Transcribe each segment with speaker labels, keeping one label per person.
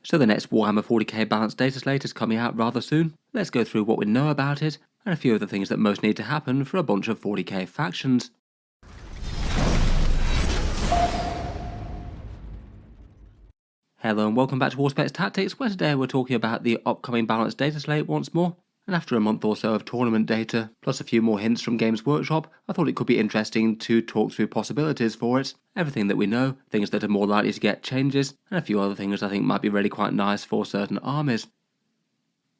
Speaker 1: So the next Warhammer 40k balanced data slate is coming out rather soon. Let's go through what we know about it, and a few of the things that most need to happen for a bunch of 40k factions. Hello and welcome back to Auspex Tactics, where today we're talking about the upcoming balanced data slate once more. And after a month or so of tournament data, plus a few more hints from Games Workshop, I thought it could be interesting to talk through possibilities for it, everything that we know, things that are more likely to get changes, and a few other things I think might be really quite nice for certain armies.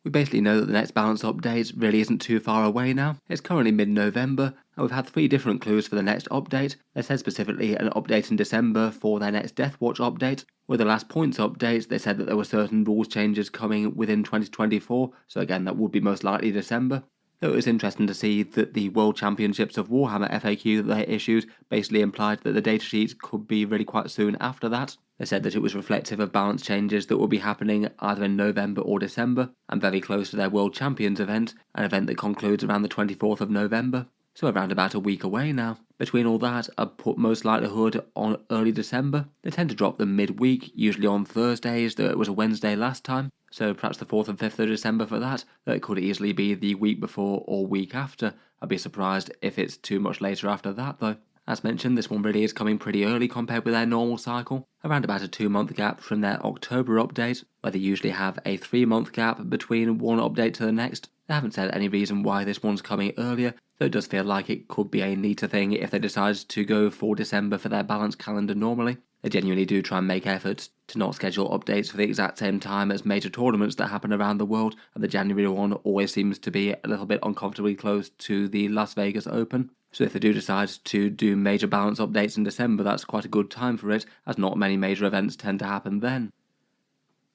Speaker 1: We basically know that the next balance update really isn't too far away now. It's currently mid-November, and we've had 3 different clues for the next update. They said specifically an update in December for their next Deathwatch update. With the last points update, they said that there were certain rules changes coming within 2024, so again that would be most likely December. Though it was interesting to see that the World Championships of Warhammer FAQ that they issued basically implied that the datasheet could be really quite soon after that. They said that it was reflective of balance changes that will be happening either in November or December, and very close to their World Champions event, an event that concludes around the 24th of November, so around about a week away now. Between all that, I'd put most likelihood on early December. They tend to drop them midweek, usually on Thursdays, though it was a Wednesday last time, so perhaps the 4th and 5th of December for that. That could easily be the week before or week after. I'd be surprised if it's too much later after that though. As mentioned, this one really is coming pretty early compared with their normal cycle, around about a 2-month gap from their October update, where they usually have a 3-month gap between one update to the next. They haven't said any reason why this one's coming earlier, though it does feel like it could be a neater thing if they decide to go for December for their balanced calendar normally. They genuinely do try and make efforts to not schedule updates for the exact same time as major tournaments that happen around the world, and the January one always seems to be a little bit uncomfortably close to the Las Vegas Open. So if they do decide to do major balance updates in December, that's quite a good time for it, as not many major events tend to happen then.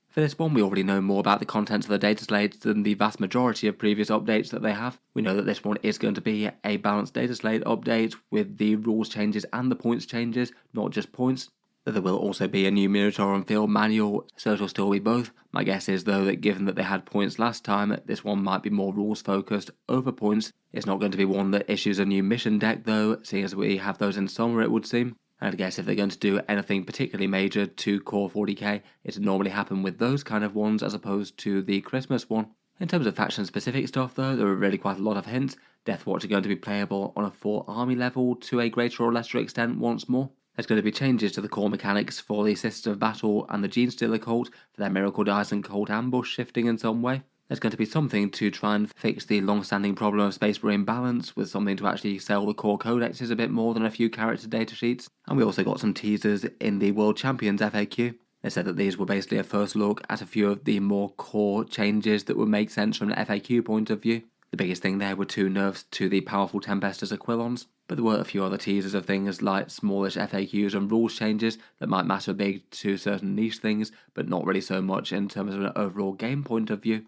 Speaker 1: For this one, we already know more about the contents of the data slate than the vast majority of previous updates that they have. We know that this one is going to be a balanced data slate update with the rules changes and the points changes, not just points. There will also be a new Militarum field manual, so it'll still be both. My guess is though that given that they had points last time, this one might be more rules focused over points. It's not going to be one that issues a new mission deck though, seeing as we have those in summer it would seem. And I guess if they're going to do anything particularly major to core 40k, it'd normally happen with those kind of ones as opposed to the Christmas one. In terms of faction specific stuff though, there are really quite a lot of hints. Deathwatch are going to be playable on a full army level to a greater or lesser extent once more. There's going to be changes to the core mechanics for the Sisters of Battle and the Genestealer cult for their Miracle Dice and Cult Ambush shifting in some way. There's going to be something to try and fix the long-standing problem of Space Marine balance, with something to actually sell the core codexes a bit more than a few character datasheets. And we also got some teasers in the World Champions FAQ. They said that these were basically a first look at a few of the more core changes that would make sense from an FAQ point of view. The biggest thing there were 2 nerfs to the powerful Templars Aquilons, but there were a few other teasers of things like smallish FAQs and rules changes that might matter big to certain niche things, but not really so much in terms of an overall game point of view.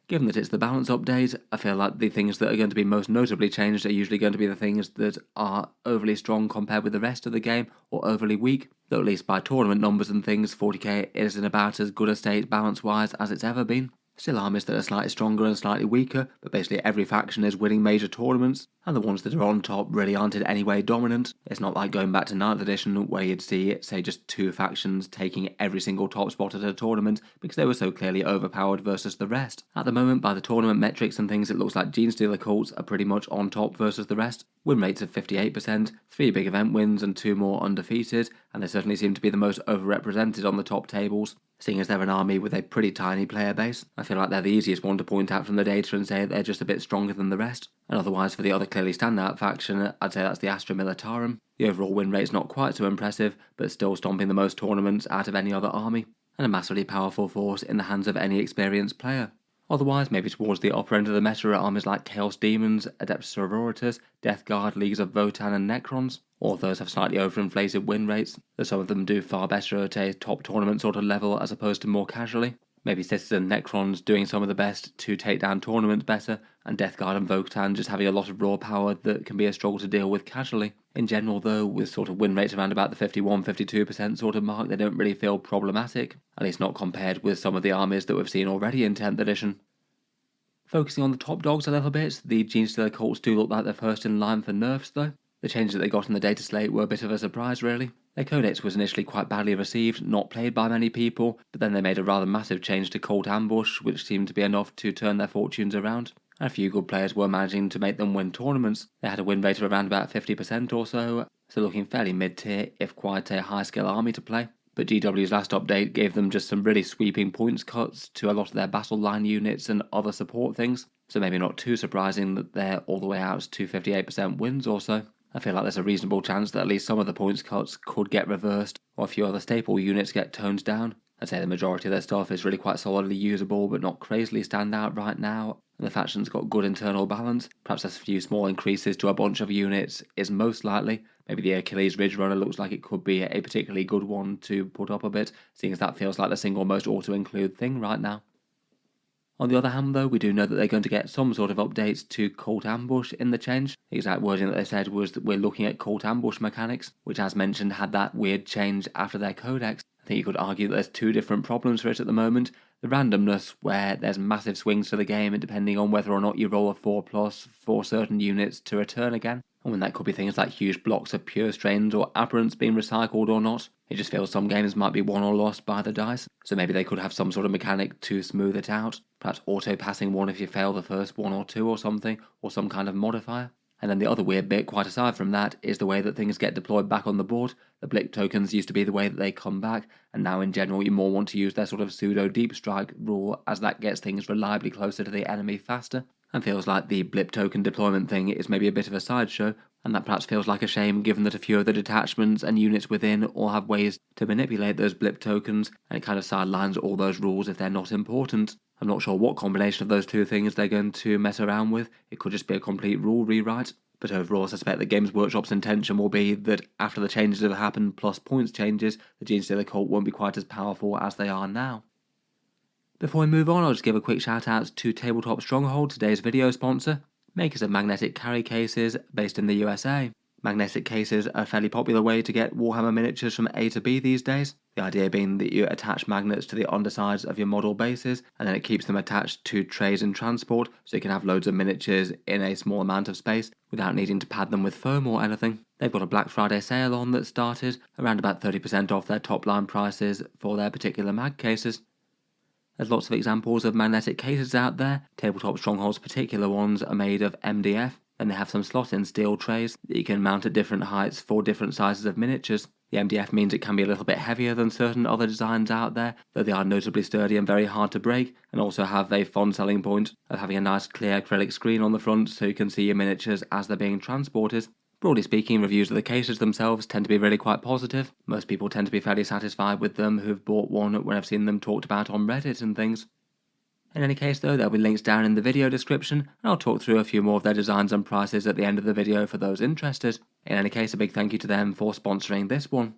Speaker 1: Given that it's the balance update, I feel like the things that are going to be most notably changed are usually going to be the things that are overly strong compared with the rest of the game, or overly weak, though at least by tournament numbers and things, 40k is in about as good a state balance-wise as it's ever been. Still armies that are slightly stronger and slightly weaker, but basically every faction is winning major tournaments, and the ones that are on top really aren't in any way dominant. It's not like going back to 9th edition where you'd see, say, just 2 factions taking every single top spot at a tournament because they were so clearly overpowered versus the rest. At the moment, by the tournament metrics and things, it looks like Genestealer cults are pretty much on top versus the rest. Win rates of 58%, 3 big event wins and 2 more undefeated, and they certainly seem to be the most overrepresented on the top tables. Seeing as they're an army with a pretty tiny player base, I feel like they're the easiest one to point out from the data and say they're just a bit stronger than the rest. And otherwise, for the other clearly standout faction, I'd say that's the Astra Militarum. The overall win rate's not quite so impressive, but still stomping the most tournaments out of any other army, and a massively powerful force in the hands of any experienced player. Otherwise, maybe towards the upper end of the meta are armies like Chaos Demons, Adeptus Sororitas, Death Guard, Leagues of Votann and Necrons. All of those have slightly overinflated win rates, though some of them do far better at a top tournament sort of level as opposed to more casually. Maybe Sisters and Necrons doing some of the best to take down tournaments better, and Death Guard and Votann just having a lot of raw power that can be a struggle to deal with casually. In general though, with sort of win rates around about the 51-52% sort of mark, they don't really feel problematic, at least not compared with some of the armies that we've seen already in 10th edition. Focusing on the top dogs a little bit, the Genestealer cults do look like they're first in line for nerfs though. The changes that they got in the data slate were a bit of a surprise really. Their Codex was initially quite badly received, not played by many people, but then they made a rather massive change to Cold Ambush, which seemed to be enough to turn their fortunes around. And a few good players were managing to make them win tournaments. They had a win rate of around about 50% or so looking fairly mid-tier, if quite a high-skill army to play. But GW's last update gave them just some really sweeping points cuts to a lot of their battle line units and other support things, so maybe not too surprising that they're all the way out to 58% wins or so. I feel like there's a reasonable chance that at least some of the points cuts could get reversed, or a few other staple units get toned down. I'd say the majority of their stuff is really quite solidly usable, but not crazily stand out right now, and the faction's got good internal balance. Perhaps a few small increases to a bunch of units is most likely. Maybe the Achilles Ridge Runner looks like it could be a particularly good one to put up a bit, seeing as that feels like the single most auto-include thing right now. On the other hand, though, we do know that they're going to get some sort of updates to Cold Ambush in the change. The exact wording that they said was that we're looking at Cold Ambush mechanics, which, as mentioned, had that weird change after their Codex. I think you could argue that there's two different problems for it at the moment. The randomness, where there's massive swings to the game, and depending on whether or not you roll a 4+ for certain units to return again, and when that could be things like huge blocks of pure strains or aberrants being recycled or not. It just feels some games might be won or lost by the dice, so maybe they could have some sort of mechanic to smooth it out. Perhaps auto-passing one if you fail the first one or two or something, or some kind of modifier. And then the other weird bit, quite aside from that, is the way that things get deployed back on the board. The blip tokens used to be the way that they come back, and now in general you more want to use their sort of pseudo deep strike rule, as that gets things reliably closer to the enemy faster. And feels like the blip token deployment thing is maybe a bit of a sideshow, and that perhaps feels like a shame given that a few of the detachments and units within all have ways to manipulate those blip tokens, and it kind of sidelines all those rules if they're not important. I'm not sure what combination of those two things they're going to mess around with. It could just be a complete rule rewrite. But overall, I suspect that Games Workshop's intention will be that after the changes that have happened plus points changes, the Genestealer cult won't be quite as powerful as they are now. Before we move on, I'll just give a quick shout out to Tabletop Stronghold, today's video sponsor, makers of magnetic carry cases based in the USA. Magnetic cases are a fairly popular way to get Warhammer miniatures from A to B these days. The idea being that you attach magnets to the undersides of your model bases, and then it keeps them attached to trays and transport, so you can have loads of miniatures in a small amount of space without needing to pad them with foam or anything. They've got a Black Friday sale on that started, around about 30% off their top line prices for their particular mag cases. There's lots of examples of magnetic cases out there. Tabletop Stronghold's particular ones are made of MDF, and they have some slot-in steel trays that you can mount at different heights for different sizes of miniatures. The MDF means it can be a little bit heavier than certain other designs out there, though they are notably sturdy and very hard to break, and also have a fun selling point of having a nice clear acrylic screen on the front so you can see your miniatures as they're being transported. Broadly speaking, reviews of the cases themselves tend to be really quite positive. Most people tend to be fairly satisfied with them who've bought one when I've seen them talked about on Reddit and things. In any case though, there'll be links down in the video description, and I'll talk through a few more of their designs and prices at the end of the video for those interested. In any case, a big thank you to them for sponsoring this one.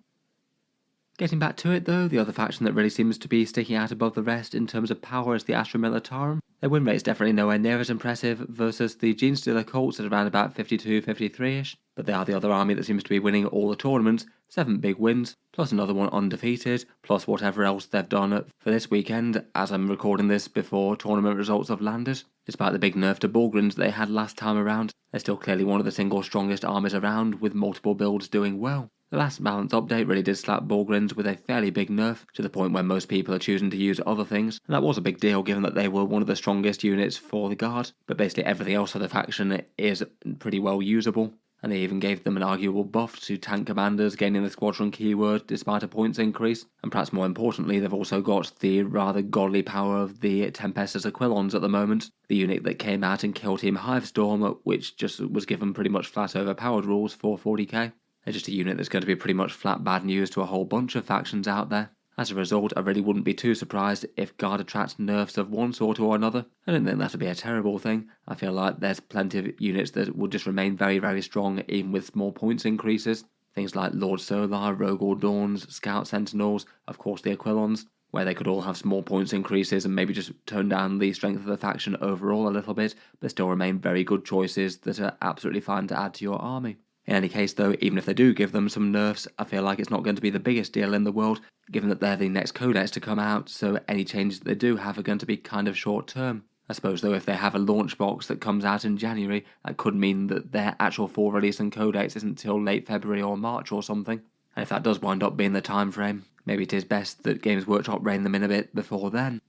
Speaker 1: Getting back to it though, the other faction that really seems to be sticking out above the rest in terms of power is the Astra Militarum. Their win rate is definitely nowhere near as impressive versus the Genestealer cults at around about 52-53ish, but they are the other army that seems to be winning all the tournaments, 7 big wins, plus another one undefeated, plus whatever else they've done for this weekend, as I'm recording this before tournament results have landed. Despite the big nerf to Bullgrins they had last time around, they're still clearly one of the single strongest armies around, with multiple builds doing well. The last balance update really did slap Bullgrins with a fairly big nerf, to the point where most people are choosing to use other things, and that was a big deal given that they were one of the strongest units for the Guard, but basically everything else for the faction is pretty well usable, and they even gave them an arguable buff to tank commanders gaining the squadron keyword despite a points increase, and perhaps more importantly they've also got the rather godly power of the Templars Aquilons at the moment, the unit that came out and killed Team Hivestorm, which just was given pretty much flat overpowered rules for 40k. They're just a unit that's going to be pretty much flat bad news to a whole bunch of factions out there. As a result, I really wouldn't be too surprised if Guard attracts nerfs of one sort or another. I don't think that'd be a terrible thing. I feel like there's plenty of units that will just remain very, very strong even with small points increases. Things like Lord Solar, Rogal Dawns, Scout Sentinels, of course the Aquilons, where they could all have small points increases and maybe just tone down the strength of the faction overall a little bit, but still remain very good choices that are absolutely fine to add to your army. In any case though, even if they do give them some nerfs, I feel like it's not going to be the biggest deal in the world, given that they're the next Codex to come out, so any changes that they do have are going to be kind of short term. I suppose though if they have a launch box that comes out in January, that could mean that their actual full release and Codex isn't till late February or March or something. and if that does wind up being the time frame, maybe it is best that Games Workshop rein them in a bit before then.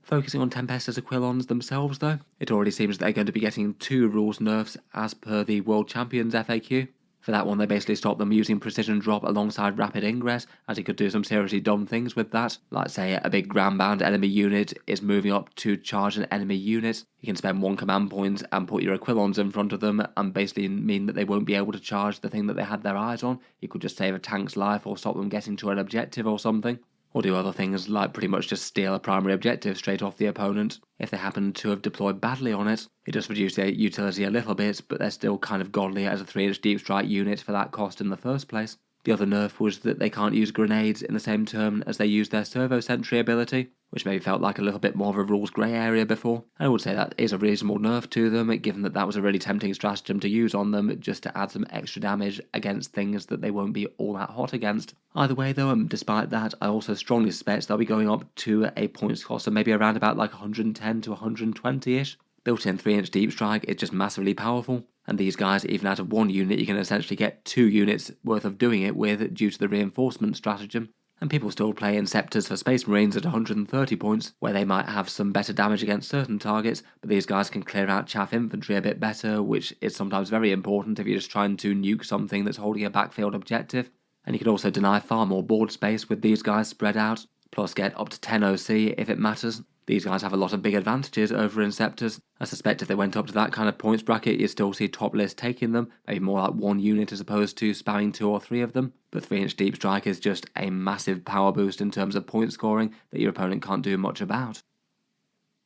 Speaker 1: Focusing on Tempest's Aquilons themselves though, it already seems that they're going to be getting 2 rules nerfs as per the World Champions FAQ. For that one, they basically stopped them using Precision Drop alongside Rapid Ingress, as you could do some seriously dumb things with that. Like say a big ground-bound enemy unit is moving up to charge an enemy unit. You can spend 1 command point and put your Aquilons in front of them and basically mean that they won't be able to charge the thing that they had their eyes on. You could just save a tank's life or stop them getting to an objective or something. Or do other things like pretty much just steal a primary objective straight off the opponent. If they happen to have deployed badly on it, it does reduce their utility a little bit, but they're still kind of godly as a 3-inch deep strike unit for that cost in the first place. The other nerf was that they can't use grenades in the same turn as they use their servo sentry ability, which maybe felt like a little bit more of a rules grey area before. I would say that is a reasonable nerf to them, given that that was a really tempting stratagem to use on them just to add some extra damage against things that they won't be all that hot against. Either way though, despite that, I also strongly suspect they'll be going up to a points cost of maybe around about like 110 to 120-ish. Built-in 3-inch deep strike is just massively powerful, and these guys, even out of 1 unit, you can essentially get 2 units worth of doing it with due to the reinforcement stratagem. And people still play Inceptors for Space Marines at 130 points, where they might have some better damage against certain targets, but these guys can clear out chaff infantry a bit better, which is sometimes very important if you're just trying to nuke something that's holding a backfield objective. And you can also deny far more board space with these guys spread out, plus get up to 10 OC if it matters. These guys have a lot of big advantages over Inceptors. I suspect if they went up to that kind of points bracket, you'd still see top list taking them, maybe more like 1 unit as opposed to spamming 2 or 3 of them. But 3-inch deep strike is just a massive power boost in terms of point scoring that your opponent can't do much about.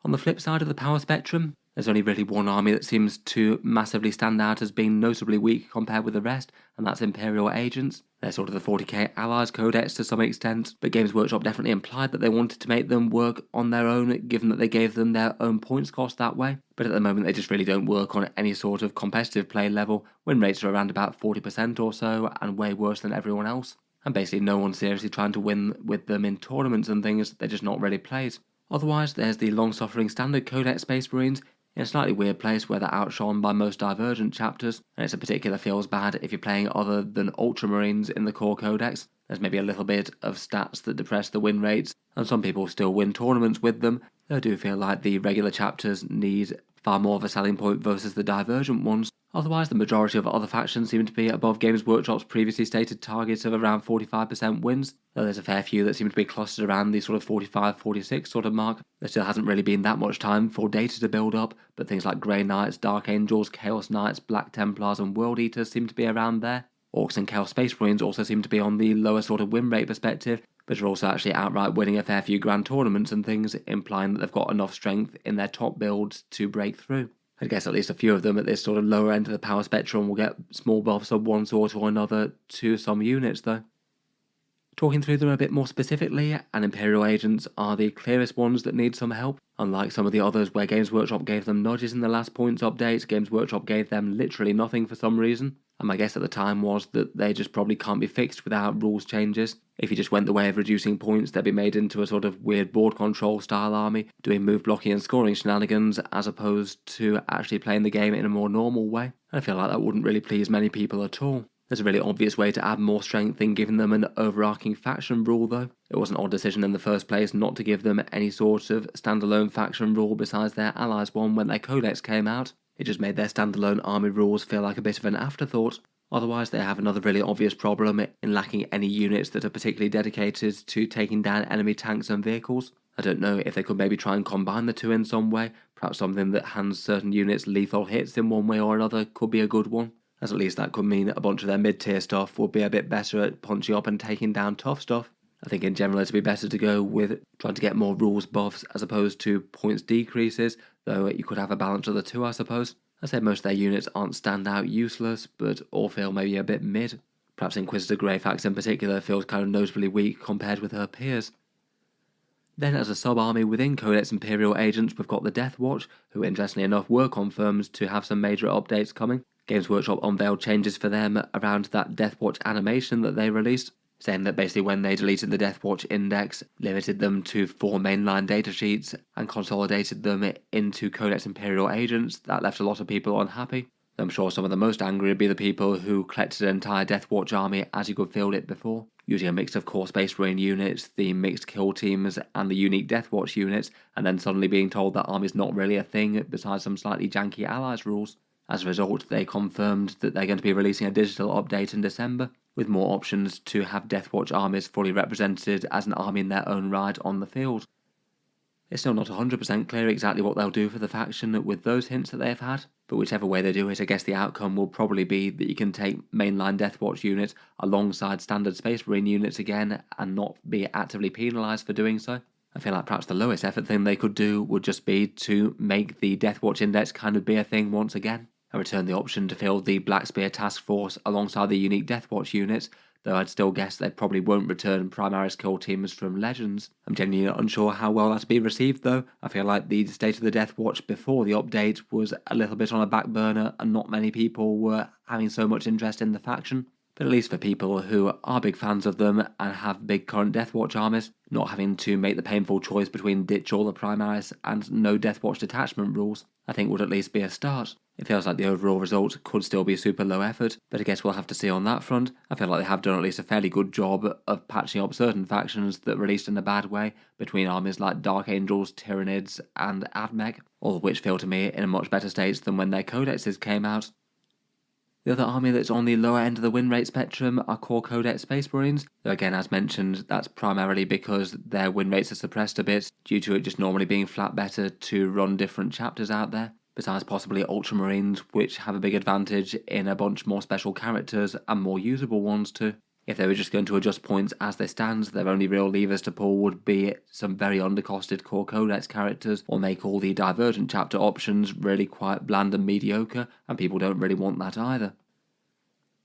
Speaker 1: On the flip side of the power spectrum, there's only really one army that seems to massively stand out as being notably weak compared with the rest, and that's Imperial Agents. They're sort of the 40k allies Codex to some extent, but Games Workshop definitely implied that they wanted to make them work on their own, given that they gave them their own points cost that way. But at the moment they just really don't work on any sort of competitive play level. Win rates are around about 40% or so, and way worse than everyone else. And basically no one's seriously trying to win with them in tournaments and things, they're just not really played. Otherwise, there's the long-suffering standard Codex Space Marines, in a slightly weird place where they're outshone by most divergent chapters, and it's a particular feels bad if you're playing other than Ultramarines in the core Codex. There's maybe a little bit of stats that depress the win rates, and some people still win tournaments with them. I do feel like the regular chapters need far more of a selling point versus the divergent ones. Otherwise, the majority of other factions seem to be above Games Workshop's previously stated targets of around 45% wins, though there's a fair few that seem to be clustered around the sort of 45-46 sort of mark. There still hasn't really been that much time for data to build up, but things like Grey Knights, Dark Angels, Chaos Knights, Black Templars and World Eaters seem to be around there. Orks and Chaos Space Marines also seem to be on the lower sort of win rate perspective, but are also actually outright winning a fair few grand tournaments and things, implying that they've got enough strength in their top builds to break through. I guess at least a few of them at this sort of lower end of the power spectrum will get small buffs of one sort or another to some units though. Talking through them a bit more specifically, and Imperial Agents are the clearest ones that need some help. Unlike some of the others where Games Workshop gave them nudges in the last points update, Games Workshop gave them literally nothing for some reason. And my guess at the time was that they just probably can't be fixed without rules changes. If you just went the way of reducing points, they'd be made into a sort of weird board control style army, doing move blocking and scoring shenanigans as opposed to actually playing the game in a more normal way. I feel like that wouldn't really please many people at all. There's a really obvious way to add more strength in giving them an overarching faction rule though. It was an odd decision in the first place not to give them any sort of standalone faction rule besides their allies one when their Codex came out. It just made their standalone army rules feel like a bit of an afterthought. Otherwise, they have another really obvious problem in lacking any units that are particularly dedicated to taking down enemy tanks and vehicles. I don't know if they could maybe try and combine the two in some way. Perhaps something that hands certain units lethal hits in one way or another could be a good one, as at least that could mean a bunch of their mid-tier stuff would be a bit better at punching up and taking down tough stuff. I think in general it'd be better to go with trying to get more rules buffs as opposed to points decreases, though you could have a balance of the two I suppose. I said most of their units aren't standout useless, but all feel maybe a bit mid. Perhaps Inquisitor Greyfax in particular feels kind of notably weak compared with her peers. Then as a sub-army within Codex Imperial Agents, we've got the Deathwatch, who interestingly enough were confirmed to have some major updates coming. Games Workshop unveiled changes for them around that Deathwatch animation that they released, saying that basically when they deleted the Deathwatch index, limited them to 4 mainline datasheets and consolidated them into Codex Imperial Agents, that left a lot of people unhappy. I'm sure some of the most angry would be the people who collected an entire Deathwatch army as you could field it before, using a mix of core-based Marine units, the mixed kill teams, and the unique Deathwatch units, and then suddenly being told that army's not really a thing besides some slightly janky allies rules. As a result, they confirmed that they're going to be releasing a digital update in December, with more options to have Deathwatch armies fully represented as an army in their own right on the field. It's still not 100% clear exactly what they'll do for the faction with those hints that they've had, but whichever way they do it, I guess the outcome will probably be that you can take mainline Deathwatch units alongside standard Space Marine units again and not be actively penalised for doing so. I feel like perhaps the lowest effort thing they could do would just be to make the Deathwatch Index kind of be a thing once again, and return the option to field the Black Spear Task Force alongside the unique Deathwatch units, though I'd still guess they probably won't return Primaris kill teams from Legends. I'm genuinely unsure how well that'll be received though. I feel like the state of the Deathwatch before the update was a little bit on a back burner and not many people were having so much interest in the faction. But at least for people who are big fans of them and have big current Deathwatch armies, not having to make the painful choice between ditch all the Primaris and no Deathwatch detachment rules, I think would at least be a start. It feels like the overall result could still be super low effort, but I guess we'll have to see on that front. I feel like they have done at least a fairly good job of patching up certain factions that released in a bad way, between armies like Dark Angels, Tyranids, and Admech, all of which feel to me in a much better state than when their codexes came out. The other army that's on the lower end of the win rate spectrum are core Codex Space Marines, though again as mentioned that's primarily because their win rates are suppressed a bit due to it just normally being flat better to run different chapters out there, besides possibly Ultramarines which have a big advantage in a bunch more special characters and more usable ones too. If they were just going to adjust points as they stand, their only real levers to pull would be some very undercosted core Codex characters, or make all the Divergent chapter options really quite bland and mediocre, and people don't really want that either.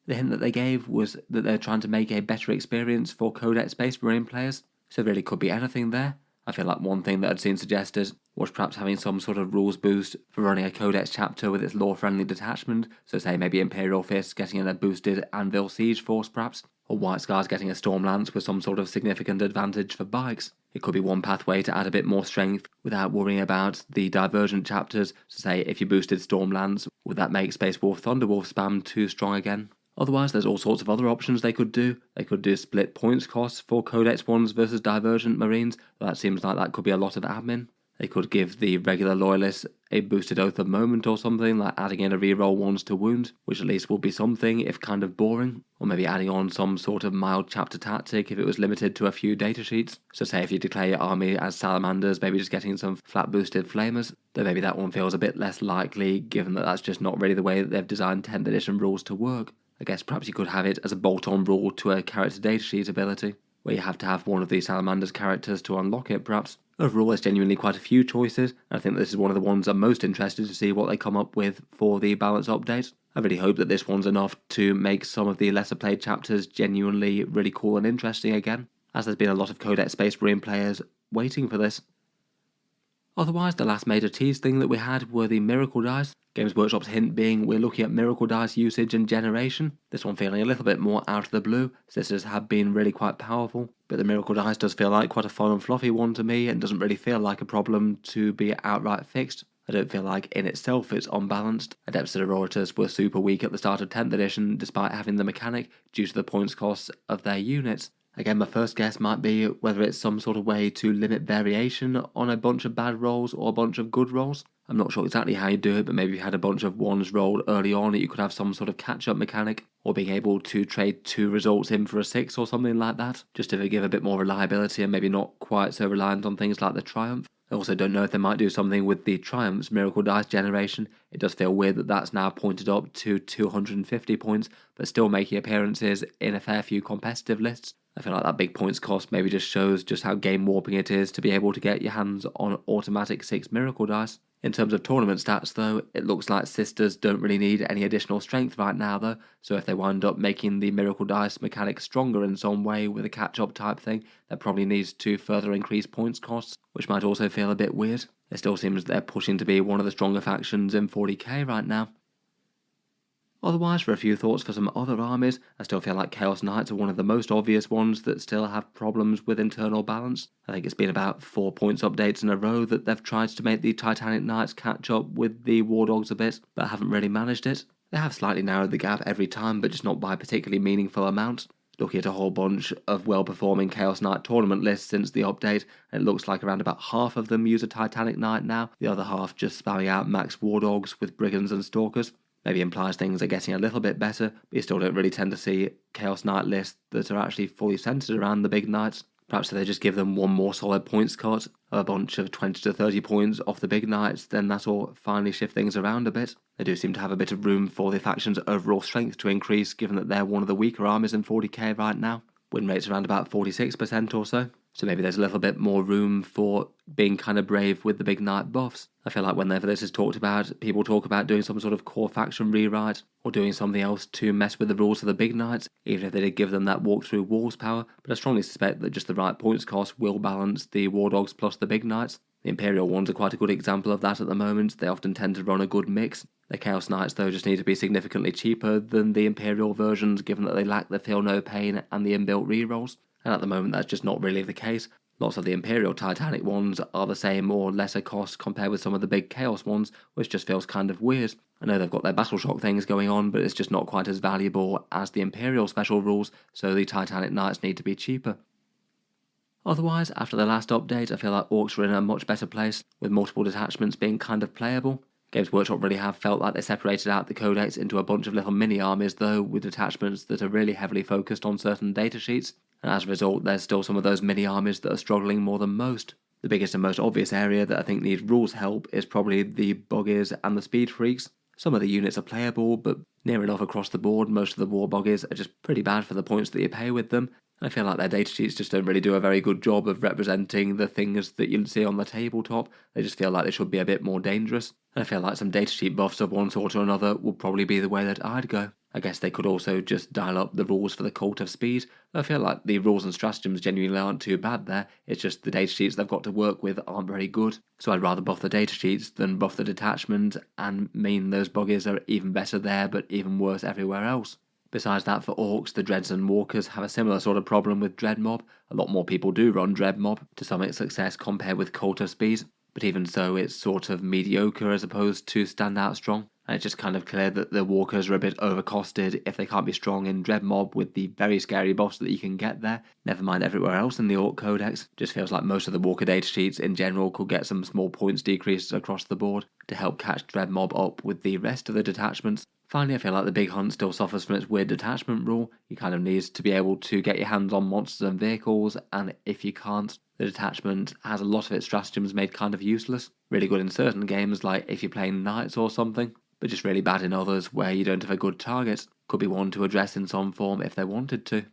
Speaker 1: The hint that they gave was that they're trying to make a better experience for Codex Space Marine players, so really could be anything there. I feel like one thing that I'd seen suggested was perhaps having some sort of rules boost for running a Codex chapter with its lore-friendly detachment, so say maybe Imperial Fists getting in a boosted Anvil Siege Force perhaps, or White Scars getting a Storm Lance with some sort of significant advantage for bikes. It could be one pathway to add a bit more strength without worrying about the Divergent chapters, so say if you boosted Storm Lance, would that make Space Wolf Thunderwolf spam too strong again? Otherwise, there's all sorts of other options they could do. They could do split points costs for Codex ones versus Divergent Marines. That seems like that could be a lot of admin. They could give the regular loyalists a boosted Oath of Moment or something, like adding in a reroll ones to wound, which at least would be something, if kind of boring. Or maybe adding on some sort of mild chapter tactic if it was limited to a few datasheets. So say if you declare your army as Salamanders, maybe just getting some flat boosted Flamers, though maybe that one feels a bit less likely given that that's just not really the way that they've designed 10th edition rules to work. I guess perhaps you could have it as a bolt-on rule to a character datasheet ability, where you have to have one of the Salamander's characters to unlock it perhaps. Overall there's genuinely quite a few choices, and I think this is one of the ones I'm most interested to see what they come up with for the balance update. I really hope that this one's enough to make some of the lesser played chapters genuinely really cool and interesting again, as there's been a lot of Codex Space Marine players waiting for this. Otherwise, the last major tease thing that we had were the Miracle Dice. Games Workshop's hint being we're looking at Miracle Dice usage and generation. This one feeling a little bit more out of the blue. Sisters have been really quite powerful, but the Miracle Dice does feel like quite a fun and fluffy one to me and doesn't really feel like a problem to be outright fixed. I don't feel like in itself it's unbalanced. Adepts and Aurorators were super weak at the start of 10th edition despite having the mechanic due to the points costs of their units. Again, my first guess might be whether it's some sort of way to limit variation on a bunch of bad rolls or a bunch of good rolls. I'm not sure exactly how you do it, but maybe if you had a bunch of ones rolled early on, you could have some sort of catch-up mechanic, or being able to trade 2 results in for a 6 or something like that, just to give a bit more reliability and maybe not quite so reliant on things like the Triumph. I also don't know if they might do something with the Triumph's Miracle Dice generation. It does feel weird that that's now pointed up to 250 points, but still making appearances in a fair few competitive lists. I feel like that big points cost maybe just shows just how game warping it is to be able to get your hands on automatic 6 Miracle Dice. In terms of tournament stats though, it looks like Sisters don't really need any additional strength right now though, so if they wind up making the Miracle Dice mechanic stronger in some way with a catch-up type thing, that probably needs to further increase points costs, which might also feel a bit weird. It still seems they're pushing to be one of the stronger factions in 40k right now. Otherwise, for a few thoughts for some other armies, I still feel like Chaos Knights are one of the most obvious ones that still have problems with internal balance. I think it's been about 4 points updates in a row that they've tried to make the Titanic Knights catch up with the War Dogs a bit, but haven't really managed it. They have slightly narrowed the gap every time, but just not by a particularly meaningful amount. Looking at a whole bunch of well-performing Chaos Knight tournament lists since the update, and it looks like around about half of them use a Titanic Knight now, the other half just spamming out max War Dogs with Brigands and Stalkers. Maybe implies things are getting a little bit better, but you still don't really tend to see Chaos Knight lists that are actually fully centered around the big knights. Perhaps if they just give them one more solid points cut, a bunch of 20 to 30 points off the big knights, then that'll finally shift things around a bit. They do seem to have a bit of room for the faction's overall strength to increase, given that they're one of the weaker armies in 40k right now. Win rate's around about 46% or so. So maybe there's a little bit more room for being kind of brave with the big knight buffs. I feel like whenever this is talked about, people talk about doing some sort of core faction rewrite or doing something else to mess with the rules of the big knights, even if they did give them that walk-through walls power. But I strongly suspect that just the right points cost will balance the War Dogs plus the big knights. The Imperial ones are quite a good example of that at the moment. They often tend to run a good mix. The Chaos Knights, though, just need to be significantly cheaper than the Imperial versions, given that they lack the Feel No Pain and the inbuilt rerolls. And at the moment, that's just not really the case. Lots of the Imperial Titanic ones are the same or lesser cost compared with some of the big Chaos ones, which just feels kind of weird. I know they've got their Battle Shock things going on, but it's just not quite as valuable as the Imperial special rules, so the Titanic Knights need to be cheaper. Otherwise, after the last update, I feel like Orks are in a much better place, with multiple detachments being kind of playable. Games Workshop really have felt like they separated out the Codex into a bunch of little mini-armies though, with detachments that are really heavily focused on certain datasheets, and as a result there's still some of those mini-armies that are struggling more than most. The biggest and most obvious area that I think needs rules help is probably the Buggies and the Speed Freaks. Some of the units are playable, but near enough across the board, most of the War Buggies are just pretty bad for the points that you pay with them. I feel like their datasheets just don't really do a very good job of representing the things that you'll see on the tabletop. They just feel like they should be a bit more dangerous. And I feel like some datasheet buffs of one sort or another would probably be the way that I'd go. I guess they could also just dial up the rules for the Cult of Speed. I feel like the rules and stratagems genuinely aren't too bad there, it's just the datasheets they've got to work with aren't very good. So I'd rather buff the datasheets than buff the detachment, and mean those buggies are even better there but even worse everywhere else. Besides that, for Orks, the Dreads and Walkers have a similar sort of problem with Dread Mob. A lot more people do run Dread Mob, to some success compared with Cult of Speed, but even so it's sort of mediocre as opposed to standout strong. And it's just kind of clear that the Walkers are a bit overcosted if they can't be strong in Dread Mob with the very scary boss that you can get there. Never mind everywhere else in the Ork Codex. Just feels like most of the Walker datasheets in general could get some small points decreases across the board to help catch Dread Mob up with the rest of the detachments. Finally, I feel like the Big Hunt still suffers from its weird detachment rule. You kind of need to be able to get your hands on monsters and vehicles, and if you can't, the detachment has a lot of its stratagems made kind of useless. Really good in certain games, like if you're playing Knights or something, but just really bad in others where you don't have a good target. Could be one to address in some form if they wanted to.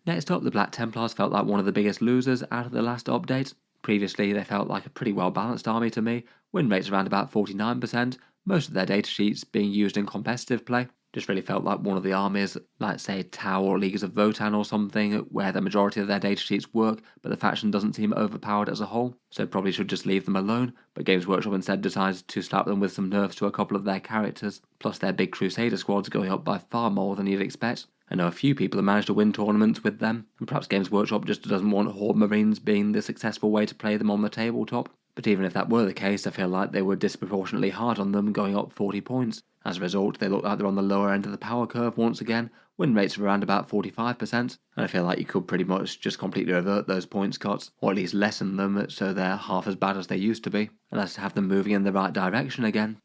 Speaker 1: Next up, the Black Templars felt like one of the biggest losers out of the last update. Previously, they felt like a pretty well balanced army to me, win rates around about 49%, most of their datasheets being used in competitive play. Just really felt like one of the armies, like say Tau or Leagues of Votan or something, where the majority of their datasheets work, but the faction doesn't seem overpowered as a whole, so probably should just leave them alone. But Games Workshop instead decides to slap them with some nerfs to a couple of their characters, plus their big Crusader squads going up by far more than you'd expect. I know a few people have managed to win tournaments with them, and perhaps Games Workshop just doesn't want Horde Marines being the successful way to play them on the tabletop. But even if that were the case, I feel like they were disproportionately hard on them, going up 40 points. As a result, they look like they're on the lower end of the power curve once again, win rates of around about 45%, and I feel like you could pretty much just completely revert those points cuts, or at least lessen them so they're half as bad as they used to be, and that's to have them moving in the right direction again.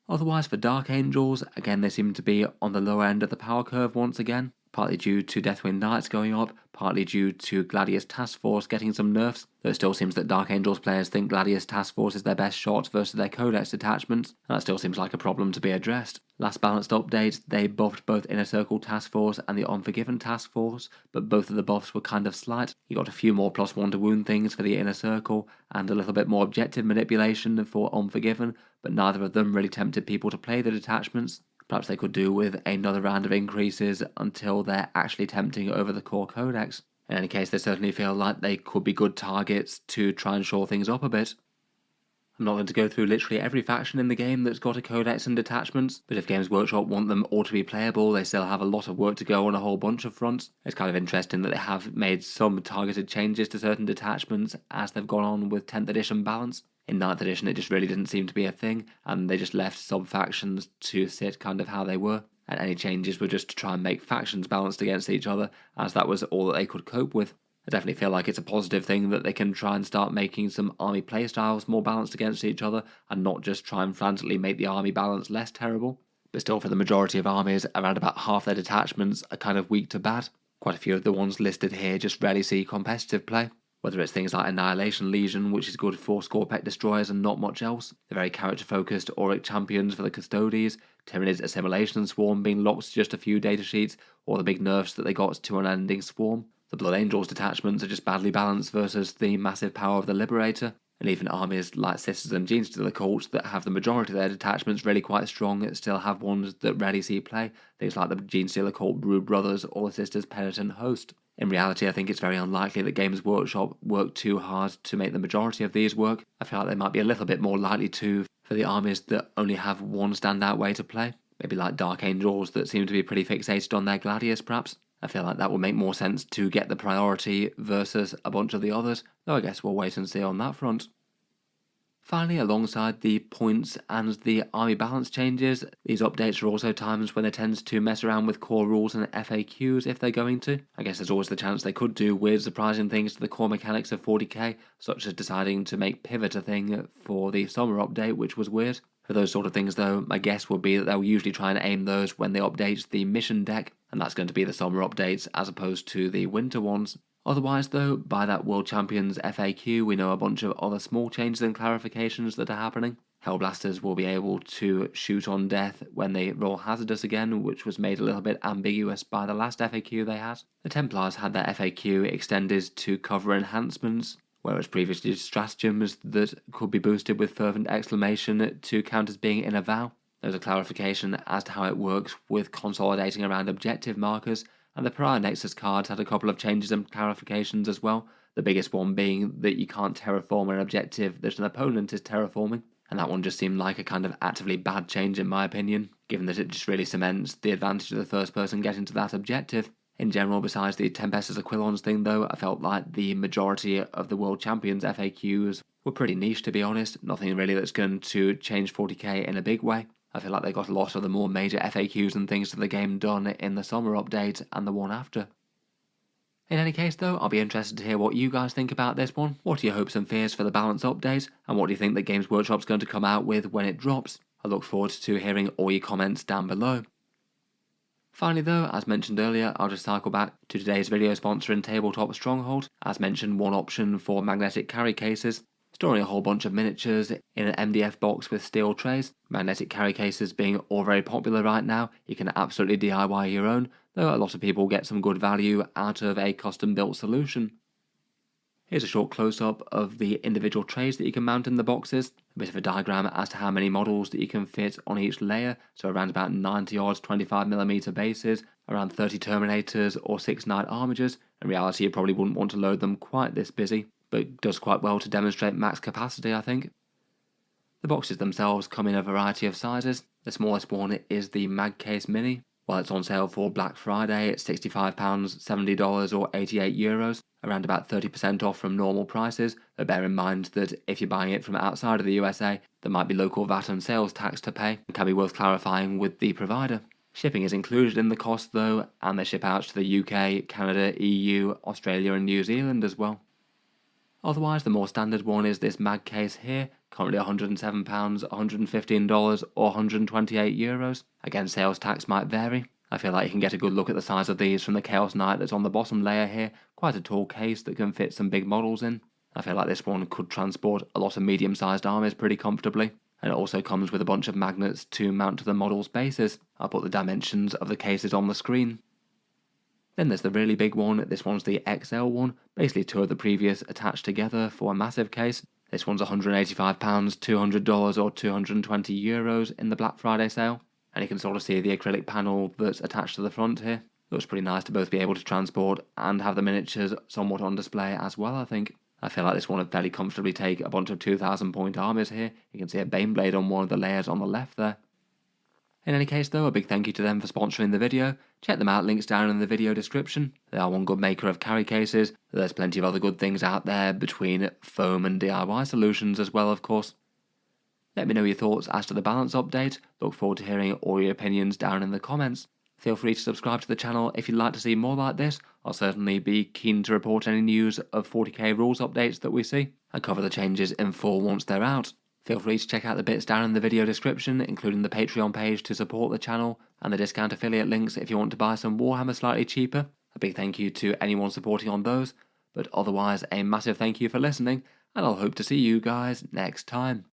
Speaker 1: Otherwise, for Dark Angels, again they seem to be on the lower end of the power curve once again, partly due to Deathwing Knights going up, partly due to Gladius Task Force getting some nerfs, though it still seems that Dark Angels players think Gladius Task Force is their best shot versus their Codex detachments, and that still seems like a problem to be addressed. Last balanced update, they buffed both Inner Circle Task Force and the Unforgiven Task Force, but both of the buffs were kind of slight. You got a few more +1 to wound things for the Inner Circle, and a little bit more objective manipulation for Unforgiven, but neither of them really tempted people to play the detachments. Perhaps they could do with another round of increases until they're actually tempting over the core Codex. In any case, they certainly feel like they could be good targets to try and shore things up a bit. I'm not going to go through literally every faction in the game that's got a Codex and detachments, but if Games Workshop want them all to be playable, they still have a lot of work to go on a whole bunch of fronts. It's kind of interesting that they have made some targeted changes to certain detachments as they've gone on with 10th edition balance. In 9th edition, it just really didn't seem to be a thing, and they just left sub-factions to sit kind of how they were, and any changes were just to try and make factions balanced against each other, as that was all that they could cope with. I definitely feel like it's a positive thing that they can try and start making some army playstyles more balanced against each other, and not just try and frantically make the army balance less terrible. But still, for the majority of armies, around about half their detachments are kind of weak to bad. Quite a few of the ones listed here just rarely see competitive play. Whether it's things like Annihilation Legion, which is good for Scorpec destroyers and not much else, the very character-focused Auric champions for the Custodes, Tyranid's Assimilation Swarm being locked to just a few datasheets, or the big nerfs that they got to Unending Swarm. The Blood Angels detachments are just badly balanced versus the massive power of the Liberator, and even armies like Sisters and Genestealer cults that have the majority of their detachments really quite strong still have ones that rarely see play, things like the Genestealer cult Brood Brothers or the Sisters Penitent Host. In reality, I think it's very unlikely that Games Workshop work too hard to make the majority of these work. I feel like they might be a little bit more likely to for the armies that only have one standout way to play. Maybe like Dark Angels that seem to be pretty fixated on their Gladius, perhaps. I feel like that would make more sense to get the priority versus a bunch of the others, though I guess we'll wait and see on that front. Finally, alongside the points and the army balance changes, these updates are also times when they tend to mess around with core rules and FAQs if they're going to. I guess there's always the chance they could do weird surprising things to the core mechanics of 40k, such as deciding to make Pivot a thing for the summer update, which was weird. For those sort of things though, my guess would be that they'll usually try and aim those when they update the mission deck, and that's going to be the summer updates as opposed to the winter ones. Otherwise though, by that World Champions FAQ we know a bunch of other small changes and clarifications that are happening. Hellblasters will be able to shoot on death when they roll hazardous again, which was made a little bit ambiguous by the last FAQ they had. The Templars had their FAQ extended to cover enhancements, whereas previously stratagems that could be boosted with fervent exclamation to count as being in a vow. There's a clarification as to how it works with consolidating around objective markers, and the Pariah Nexus cards had a couple of changes and clarifications as well, the biggest one being that you can't terraform an objective that an opponent is terraforming, and that one just seemed like a kind of actively bad change in my opinion, given that it just really cements the advantage of the first person getting to that objective. In general, besides the Tempest's Aquilons thing though, I felt like the majority of the World Champions FAQs were pretty niche to be honest, nothing really that's going to change 40k in a big way. I feel like they got a lot of the more major FAQs and things to the game done in the summer update and the one after. In any case though, I'll be interested to hear what you guys think about this one. What are your hopes and fears for the balance update, and what do you think that Games Workshop's going to come out with when it drops? I look forward to hearing all your comments down below. Finally though, as mentioned earlier, I'll just cycle back to today's video sponsor in Tabletop Stronghold. As mentioned, one option for magnetic carry cases, storing a whole bunch of miniatures in an MDF box with steel trays. Magnetic carry cases being all very popular right now, you can absolutely DIY your own, though a lot of people get some good value out of a custom built solution. Here's a short close-up of the individual trays that you can mount in the boxes, a bit of a diagram as to how many models that you can fit on each layer, so around about 90 odd 25mm bases, around 30 Terminators or 6 Knight Armigers. In reality you probably wouldn't want to load them quite this busy, but it does quite well to demonstrate max capacity I think. The boxes themselves come in a variety of sizes. The smallest one is the Mag Case Mini. While it's on sale for Black Friday, it's £65, $70 or €88, around about 30% off from normal prices, but bear in mind that if you're buying it from outside of the USA, there might be local VAT and sales tax to pay, and can be worth clarifying with the provider. Shipping is included in the cost though, and they ship out to the UK, Canada, EU, Australia and New Zealand as well. Otherwise, the more standard one is this mag case here, currently £107, $115 or €128. Again, sales tax might vary. I feel like you can get a good look at the size of these from the Chaos Knight that's on the bottom layer here, quite a tall case that can fit some big models in. I feel like this one could transport a lot of medium-sized armies pretty comfortably, and it also comes with a bunch of magnets to mount to the model's bases. I'll put the dimensions of the cases on the screen. Then there's the really big one. This one's the XL one, basically two of the previous attached together for a massive case. This one's £185, $200 or €220 in the Black Friday sale, and you can sort of see the acrylic panel that's attached to the front here. Looks pretty nice to both be able to transport and have the miniatures somewhat on display as well, I think. I feel like this one would fairly comfortably take a bunch of 2,000 point armies here. You can see a Baneblade on one of the layers on the left there. In any case though, a big thank you to them for sponsoring the video. Check them out, links down in the video description. They are one good maker of carry cases, but there's plenty of other good things out there between foam and DIY solutions as well, of course. Let me know your thoughts as to the balance update. Look forward to hearing all your opinions down in the comments. Feel free to subscribe to the channel if you'd like to see more like this. I'll certainly be keen to report any news of 40k rules updates that we see, and cover the changes in full once they're out. Feel free to check out the bits down in the video description, including the Patreon page to support the channel, and the discount affiliate links if you want to buy some Warhammer slightly cheaper. A big thank you to anyone supporting on those, but otherwise a massive thank you for listening, and I'll hope to see you guys next time.